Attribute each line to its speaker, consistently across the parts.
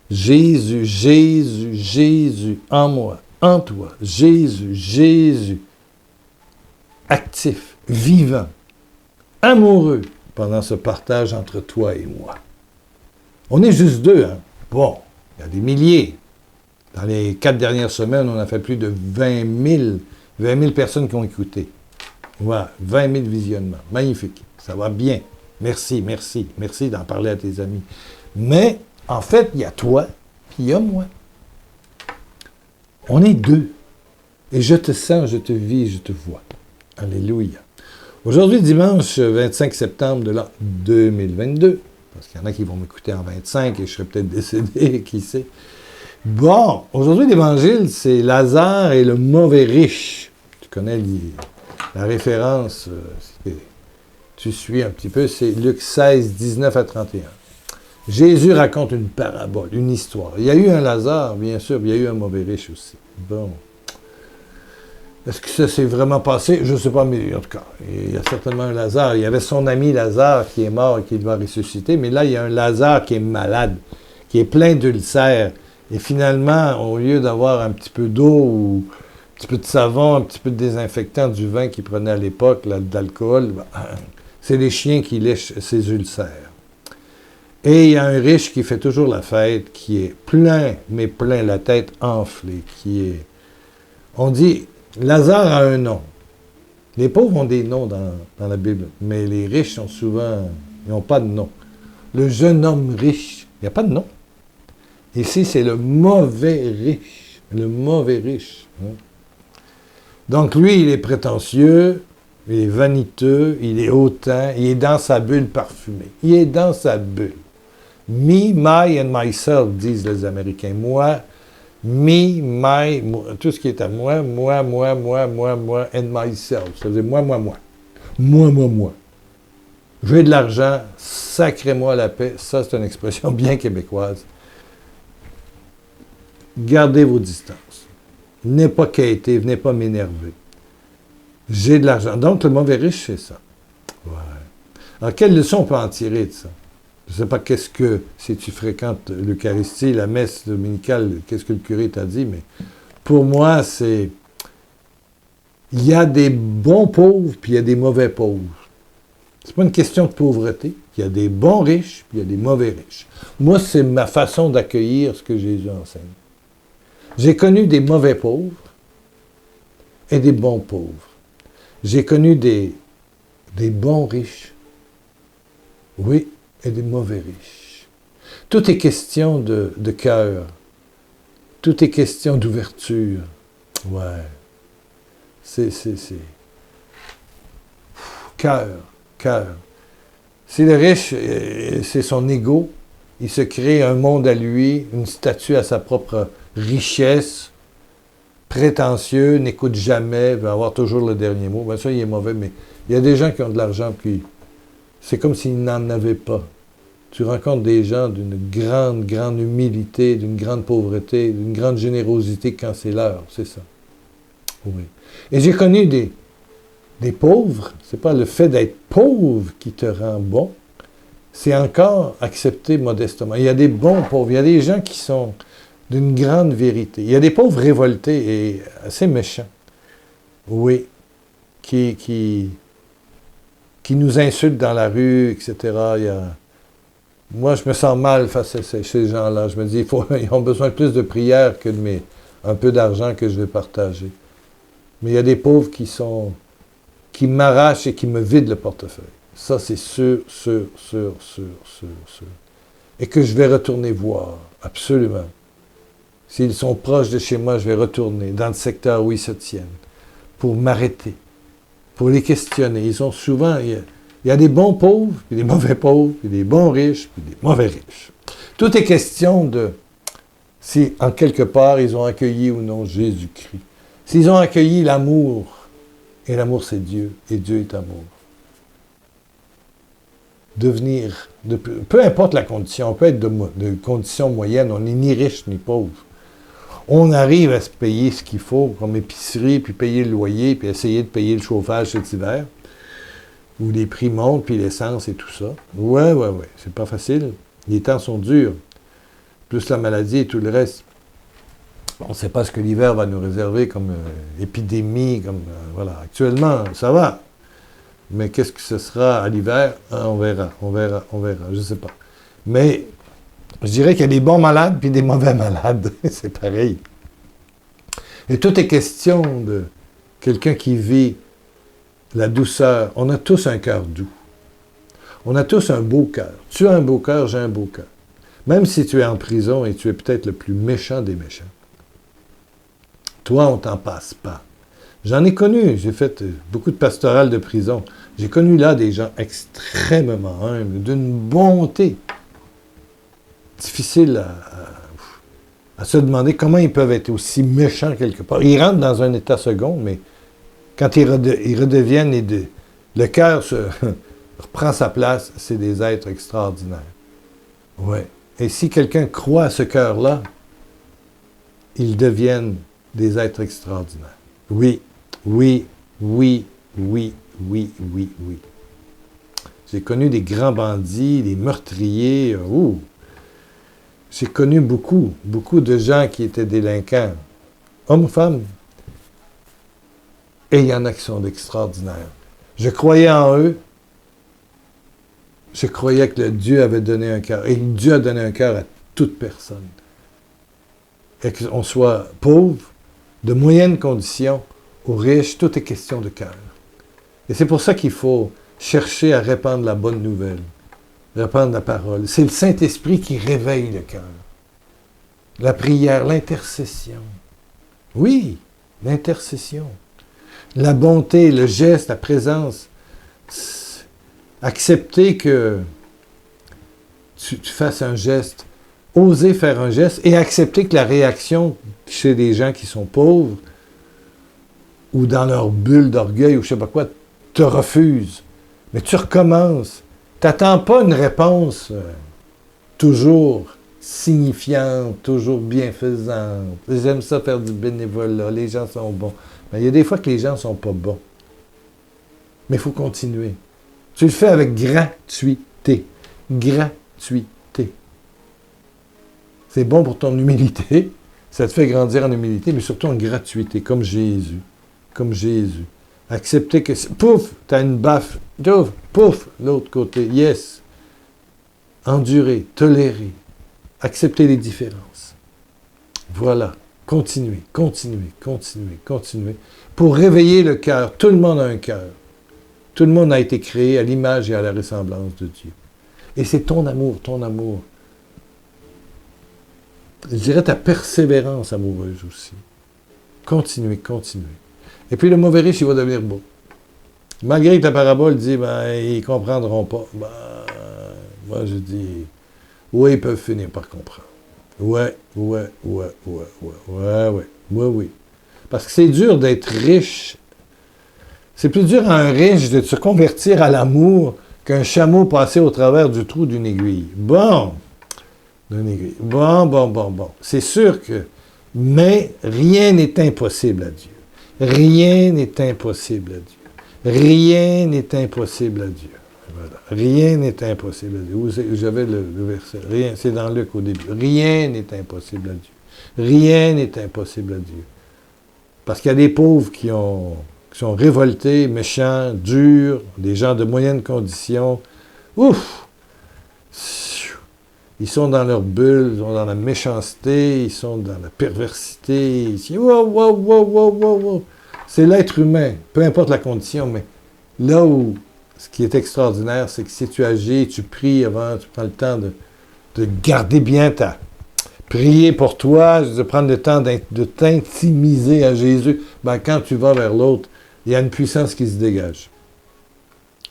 Speaker 1: Jésus, Jésus, Jésus, en moi, en toi. Jésus, Jésus, actif, vivant, amoureux pendant ce partage entre toi et moi. On est juste deux, hein? Bon, il y a des milliers. Dans les 4 dernières semaines, on a fait plus de 20 000 personnes qui ont écouté. Voilà, 20 000 visionnements. Magnifique. Ça va bien. Merci, merci. Merci d'en parler à tes amis. Mais, en fait, il y a toi, puis il y a moi. On est deux. Et je te sens, je te vis, je te vois. Alléluia. Aujourd'hui, dimanche 25 septembre de l'an 2022, parce qu'il y en a qui vont m'écouter en 25 et je serai peut-être décédé, qui sait. Bon, aujourd'hui, l'Évangile, c'est Lazare et le mauvais riche. Tu connais la référence, tu suis un petit peu, c'est Luc 16, 19 à 31. Jésus raconte une parabole, une histoire. Il y a eu un Lazare, bien sûr, mais il y a eu un mauvais riche aussi. Bon. Est-ce que ça s'est vraiment passé? Je ne sais pas, mais en tout cas, il y a certainement un Lazare. Il y avait son ami Lazare qui est mort et qui doit ressusciter, mais là, il y a un Lazare qui est malade, qui est plein d'ulcères. Et finalement, au lieu d'avoir un petit peu d'eau ou un petit peu de savon, un petit peu de désinfectant du vin qu'il prenait à l'époque, d'alcool, c'est les chiens qui lèchent ses ulcères. Et il y a un riche qui fait toujours la fête, qui est plein, mais plein, la tête enflée, qui est... On dit, Lazare a un nom. Les pauvres ont des noms dans la Bible, mais les riches sont souvent... Ils n'ont pas de nom. Le jeune homme riche, il n'y a pas de nom. Ici, c'est le mauvais riche. Le mauvais riche. Hein? Donc, lui, il est prétentieux, il est vaniteux, il est hautain, il est dans sa bulle parfumée. Il est dans sa bulle. Me, my and myself, disent les Américains. Moi, me, my, tout ce qui est à moi, moi, and myself. Ça veut dire moi. Moi. J'ai de l'argent, sacrez-moi la paix. Ça, c'est une expression bien québécoise. Gardez vos distances. Venez pas quêter, venez pas m'énerver. J'ai de l'argent. Donc, le mauvais riche, c'est ça. Ouais. Alors, quelle leçon on peut en tirer de ça? Je ne sais pas si tu fréquentes l'Eucharistie, la messe dominicale, qu'est-ce que le curé t'a dit, mais pour moi, c'est... Il y a des bons pauvres, puis il y a des mauvais pauvres. C'est pas une question de pauvreté. Il y a des bons riches, puis il y a des mauvais riches. Moi, c'est ma façon d'accueillir ce que Jésus enseigne. J'ai connu des mauvais pauvres et des bons pauvres. J'ai connu des bons riches, oui, et des mauvais riches. Tout est question de cœur. Tout est question d'ouverture. Ouais. C'est... Cœur. Si le riche, c'est son ego, il se crée un monde à lui, une statue à sa propre richesse, prétentieux, n'écoute jamais, veut avoir toujours le dernier mot. Bien ça, il est mauvais, mais il y a des gens qui ont de l'argent, puis c'est comme s'ils n'en avaient pas. Tu rencontres des gens d'une grande humilité, d'une grande pauvreté, d'une grande générosité quand c'est l'heure, c'est ça. Oui. Et j'ai connu des pauvres, c'est pas le fait d'être pauvre qui te rend bon, c'est encore accepter modestement. Il y a des bons pauvres, il y a des gens qui sont d'une grande vérité. Il y a des pauvres révoltés et assez méchants, oui, qui nous insultent dans la rue, etc. Moi, je me sens mal face à ces gens-là. Je me dis, ils ont besoin de plus de prières que de un peu d'argent que je vais partager. Mais il y a des pauvres qui m'arrachent et qui me vident le portefeuille. Ça, c'est sûr. Et que je vais retourner voir, absolument. S'ils sont proches de chez moi, je vais retourner dans le secteur où ils se tiennent, pour m'arrêter, pour les questionner. Ils ont souvent... Il y a des bons pauvres, puis des mauvais pauvres, puis des bons riches, puis des mauvais riches. Tout est question de si, en quelque part, ils ont accueilli ou non Jésus-Christ. S'ils ont accueilli l'amour, et l'amour c'est Dieu, et Dieu est amour. Peu importe la condition, on peut être de condition moyenne, on n'est ni riche ni pauvre. On arrive à se payer ce qu'il faut, comme épicerie, puis payer le loyer, puis essayer de payer le chauffage cet hiver, où les prix montent, puis l'essence et tout ça. Ouais, c'est pas facile. Les temps sont durs. plus la maladie et tout le reste. On ne sait pas ce que l'hiver va nous réserver comme épidémie, comme voilà. Actuellement, ça va. Mais qu'est-ce que ce sera à l'hiver? On verra, je ne sais pas. Mais je dirais qu'il y a des bons malades puis des mauvais malades. C'est pareil. Et tout est question de quelqu'un qui vit la douceur. On a tous un cœur doux. On a tous un beau cœur. Tu as un beau cœur, j'ai un beau cœur. Même si tu es en prison et tu es peut-être le plus méchant des méchants. Toi, on t'en passe pas. J'en ai connu, j'ai fait beaucoup de pastorales de prison. J'ai connu là des gens extrêmement humbles, d'une bonté. Difficile à se demander comment ils peuvent être aussi méchants quelque part. Ils rentrent dans un état second, mais quand ils redeviennent et le cœur reprend sa place, c'est des êtres extraordinaires. Ouais. Et si quelqu'un croit à ce cœur-là, ils deviennent des êtres extraordinaires. Oui, oui, oui, oui, oui, oui, oui. J'ai connu des grands bandits, des meurtriers. J'ai connu beaucoup de gens qui étaient délinquants, hommes ou femmes. Et il y en a qui sont extraordinaires. Je croyais en eux. Je croyais que Dieu avait donné un cœur. Et Dieu a donné un cœur à toute personne. Et qu'on soit pauvre, de moyennes conditions, ou riche, tout est question de cœur. Et c'est pour ça qu'il faut chercher à répandre la bonne nouvelle, répandre la parole. C'est le Saint-Esprit qui réveille le cœur. La prière, l'intercession. Oui, l'intercession. La bonté, le geste, la présence. Accepter que tu fasses un geste, oser faire un geste et accepter que la réaction chez des gens qui sont pauvres ou dans leur bulle d'orgueil ou je sais pas quoi, te refuse. Mais tu recommences. Tu n'attends pas une réponse toujours signifiante, toujours bienfaisante. J'aime ça faire du bénévolat, les gens sont bons. Mais il y a des fois que les gens ne sont pas bons. Mais il faut continuer. Tu le fais avec gratuité. Gratuité. C'est bon pour ton humilité. Ça te fait grandir en humilité, mais surtout en gratuité, comme Jésus. Comme Jésus. Accepter que... Pouf! Tu as une baffe. Pouf! L'autre côté. Yes. Endurer. Tolérer. Accepter les différences. Voilà. Continuez. Pour réveiller le cœur. Tout le monde a un cœur. Tout le monde a été créé à l'image et à la ressemblance de Dieu. Et c'est ton amour. Je dirais ta persévérance amoureuse aussi. Continuez. Et puis le mauvais riche, il va devenir beau. Malgré que la parabole dit, ils ne comprendront pas. Moi je dis, oui, ils peuvent finir par comprendre. Ouais. Parce que c'est dur d'être riche. C'est plus dur à un riche de se convertir à l'amour qu'un chameau passé au travers du trou d'une aiguille. Bon. C'est sûr que... Mais rien n'est impossible à Dieu. Rien n'est impossible à Dieu. Voilà. Rien n'est impossible à Dieu. J'avais le verset. Rien, c'est dans Luc au début. Rien n'est impossible à Dieu. Rien n'est impossible à Dieu. Parce qu'il y a des pauvres qui sont révoltés, méchants, durs, des gens de moyennes conditions. Ouf! Ils sont dans leur bulle, ils sont dans la méchanceté, ils sont dans la perversité. Wow. C'est l'être humain, peu importe la condition, mais là où ce qui est extraordinaire, c'est que si tu agis, tu pries avant, tu prends le temps de garder bien prier pour toi, de prendre le temps de t'intimiser à Jésus, quand tu vas vers l'autre, il y a une puissance qui se dégage.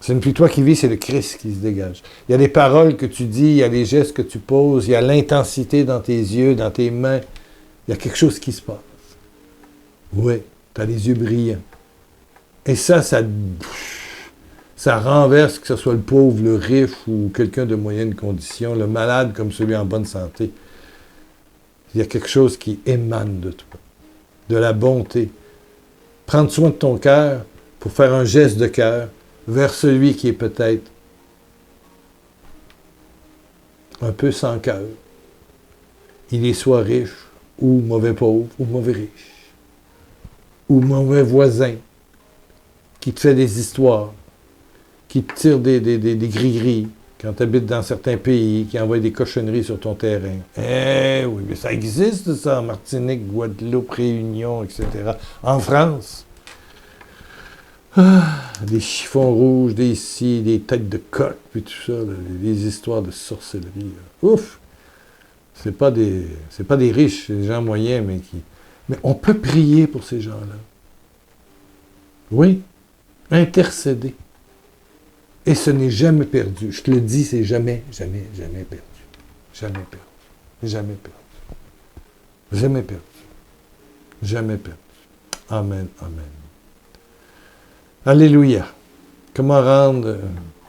Speaker 1: Ce n'est plus toi qui vis, c'est le Christ qui se dégage. Il y a des paroles que tu dis, il y a les gestes que tu poses, il y a l'intensité dans tes yeux, dans tes mains. Il y a quelque chose qui se passe. Oui, tu as les yeux brillants. Et ça renverse, que ce soit le pauvre, le riche ou quelqu'un de moyenne condition, le malade comme celui en bonne santé. Il y a quelque chose qui émane de toi, de la bonté. Prendre soin de ton cœur pour faire un geste de cœur vers celui qui est peut-être un peu sans cœur. il est soit riche, ou mauvais pauvre, ou mauvais riche, ou mauvais voisin, qui te fait des histoires, qui te tire des gris-gris quand tu habites dans certains pays, qui envoie des cochonneries sur ton terrain. Eh oui, mais ça existe, ça, en Martinique, Guadeloupe, Réunion, etc. En France, des chiffons rouges, des têtes de coq, puis tout ça, là, des histoires de sorcellerie. Là. Ouf! C'est pas des riches, c'est des gens moyens, mais on peut prier pour ces gens-là. Oui, intercéder. Et ce n'est jamais perdu. Je te le dis, c'est jamais, jamais, jamais perdu. Jamais perdu. Jamais perdu. Jamais perdu. Jamais perdu. Amen, amen. Alléluia. Comment rendre...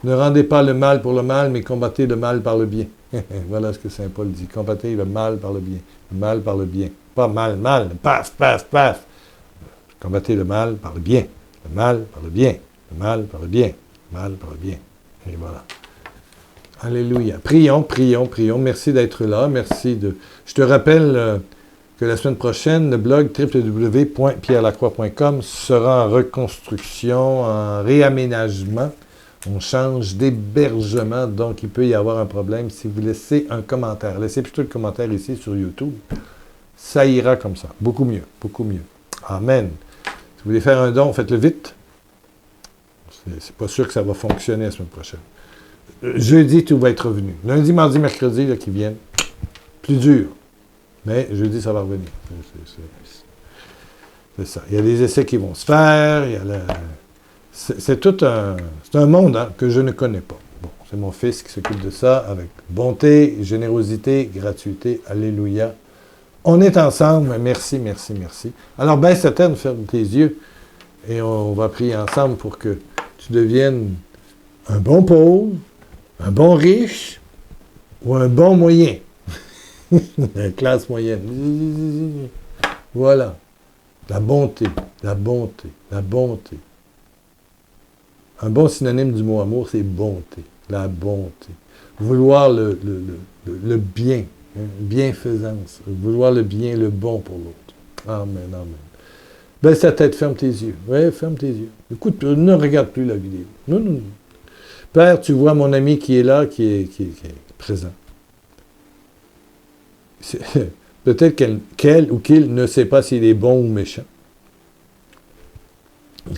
Speaker 1: ne rendez pas le mal pour le mal, mais combattez le mal par le bien. Voilà ce que Saint Paul dit. Combattez le mal par le bien. Le mal par le bien. Pas mal, mal. Paf, paf, paf. Combattez le mal par le bien. Le mal par le bien. Le mal par le bien. Le mal par le bien. Et voilà. Alléluia. Prions, prions, prions. Merci d'être là. Merci de... Je te rappelle que la semaine prochaine, le blog www.pierrelacroix.com sera en reconstruction, en réaménagement. On change d'hébergement, donc il peut y avoir un problème si vous laissez un commentaire. Laissez plutôt le commentaire ici sur YouTube. Ça ira comme ça. Beaucoup mieux, beaucoup mieux. Amen. Si vous voulez faire un don, faites-le vite. C'est pas sûr que ça va fonctionner la semaine prochaine. Jeudi, tout va être revenu. Lundi, mardi, mercredi, là, qui viennent, plus dur. Mais jeudi, ça va revenir. C'est ça. Il y a des essais qui vont se faire. Il y a c'est tout un... C'est un monde que je ne connais pas. Bon, c'est mon fils qui s'occupe de ça avec bonté, générosité, gratuité. Alléluia. On est ensemble. Merci, merci, merci. Alors, baisse ta tête, ferme tes yeux et on va prier ensemble pour que tu deviennes un bon pauvre, un bon riche ou un bon moyen. La classe moyenne. Voilà. La bonté, la bonté, la bonté. Un bon synonyme du mot amour, c'est bonté. La bonté. Vouloir le bien, hein, bienfaisance. Vouloir le bien, le bon pour l'autre. Amen, amen. Baisse ta tête, ferme tes yeux. Oui, ferme tes yeux. Écoute, ne regarde plus la vidéo. Non, non, non. Père, tu vois mon ami qui est là, qui est présent. Peut-être qu'elle ou qu'il ne sait pas s'il est bon ou méchant.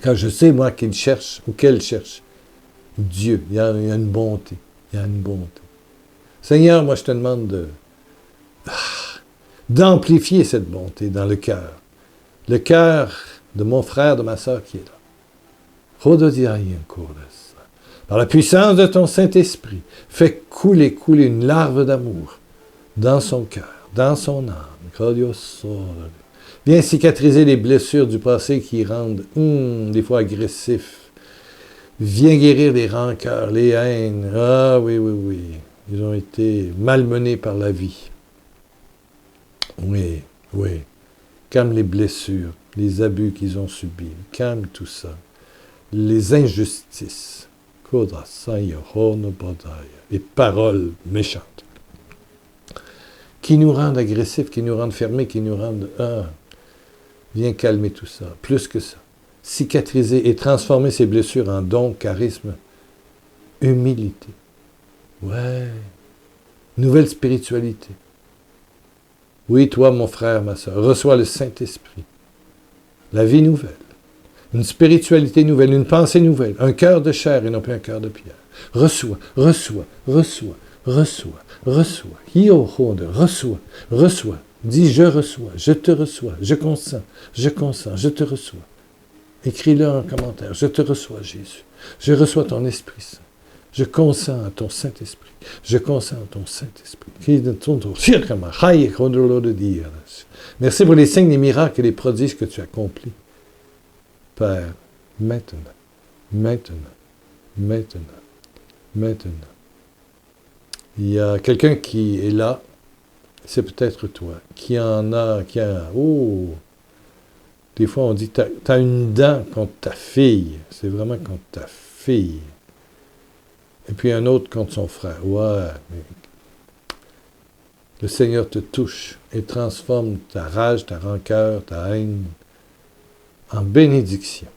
Speaker 1: Quand je sais, moi, qu'il cherche ou qu'elle cherche Dieu, il y a une bonté. Il y a une bonté. Seigneur, moi, je te demande d'amplifier cette bonté dans le cœur. Le cœur de mon frère, de ma sœur qui est là. Par la puissance de ton Saint-Esprit, fais couler une larve d'amour dans son cœur, dans son âme. Viens cicatriser les blessures du passé qui rendent des fois agressifs. Viens guérir les rancœurs, les haines. Ah oui, oui, oui. Ils ont été malmenés par la vie. Oui, oui. Calme les blessures, les abus qu'ils ont subis. Calme tout ça. Les injustices. Les paroles méchantes. Qui nous rendent agressifs, qui nous rendent fermés, qui nous rendent... Viens calmer tout ça. Plus que ça. Cicatriser et transformer ces blessures en dons, charisme, humilité. Ouais. Nouvelle spiritualité. Oui, toi, mon frère, ma soeur, reçois le Saint-Esprit. La vie nouvelle. Une spiritualité nouvelle, une pensée nouvelle. Un cœur de chair et non plus un cœur de pierre. Reçois, reçois, reçois, reçois, reçois. Reçois, reçois. Dis, je reçois, je te reçois, je consens, je te reçois. Écris-le en commentaire. Je te reçois, Jésus. Je reçois ton Esprit Saint. Je consens à ton Saint-Esprit. Je consens à ton Saint-Esprit. Merci pour les signes, les miracles et les prodiges que tu accomplis. Père, maintenant, maintenant, maintenant, maintenant. Il y a quelqu'un qui est là, c'est peut-être toi, qui a, des fois on dit, t'as une dent contre ta fille, c'est vraiment contre ta fille. Et puis un autre contre son frère, ouais, mais Le Seigneur te touche et transforme ta rage, ta rancœur, ta haine en bénédiction,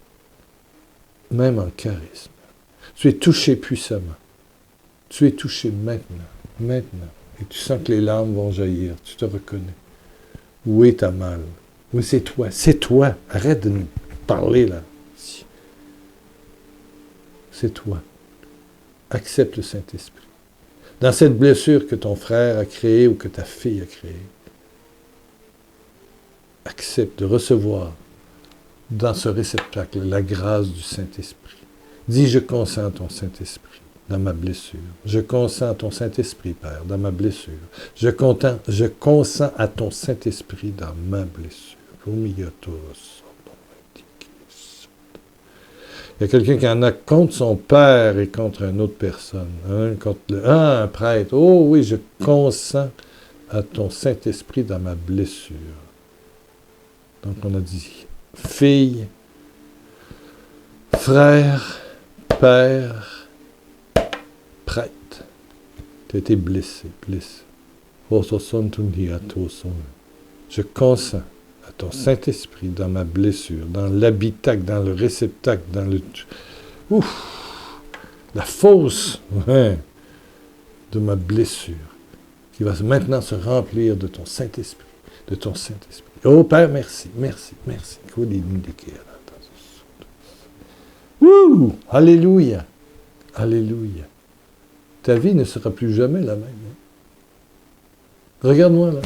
Speaker 1: même en charisme. Tu es touché puissamment. Tu es touché maintenant. Et tu sens que les larmes vont jaillir. Tu te reconnais. Où est ta mal? Oui, c'est toi. Arrête de nous parler là. C'est toi. Accepte le Saint-Esprit. Dans cette blessure que ton frère a créée ou que ta fille a créée, accepte de recevoir dans ce réceptacle la grâce du Saint-Esprit. Dis, je consens ton Saint-Esprit dans ma blessure. Je consens ton Saint-Esprit, Père, dans ma blessure. Je consens à ton Saint-Esprit dans ma blessure. Il y a quelqu'un qui en a contre son père et contre une autre personne. Un prêtre. Oh oui, je consens à ton Saint-Esprit dans ma blessure. Donc on a dit fille, frère, père, prêtre. Tu as été blessé. Je consens à ton Saint-Esprit dans ma blessure, dans l'habitacle, dans le réceptacle, dans le... la fosse de ma blessure, qui va maintenant se remplir de ton Saint-Esprit, Oh Père, merci. Alléluia. Ta vie ne sera plus jamais la même. Regarde-moi là.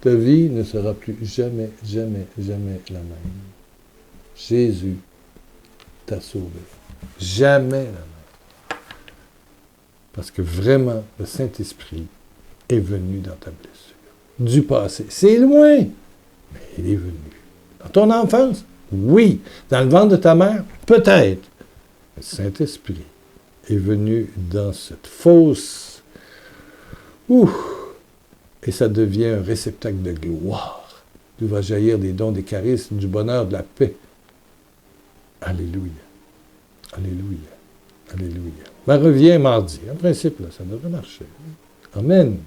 Speaker 1: Ta vie ne sera plus jamais la même. Jésus t'a sauvé. Jamais la même. Parce que vraiment, le Saint-Esprit est venu dans ta blessure. Du passé. C'est loin, mais il est venu. Dans ton enfance? Oui. Dans le ventre de ta mère? Peut-être. Le Saint-Esprit est venu dans cette fosse. Et ça devient un réceptacle de gloire. D'où va jaillir des dons, des charismes, du bonheur, de la paix. Alléluia. Ben, reviens mardi. En principe, là, ça devrait marcher. Amen.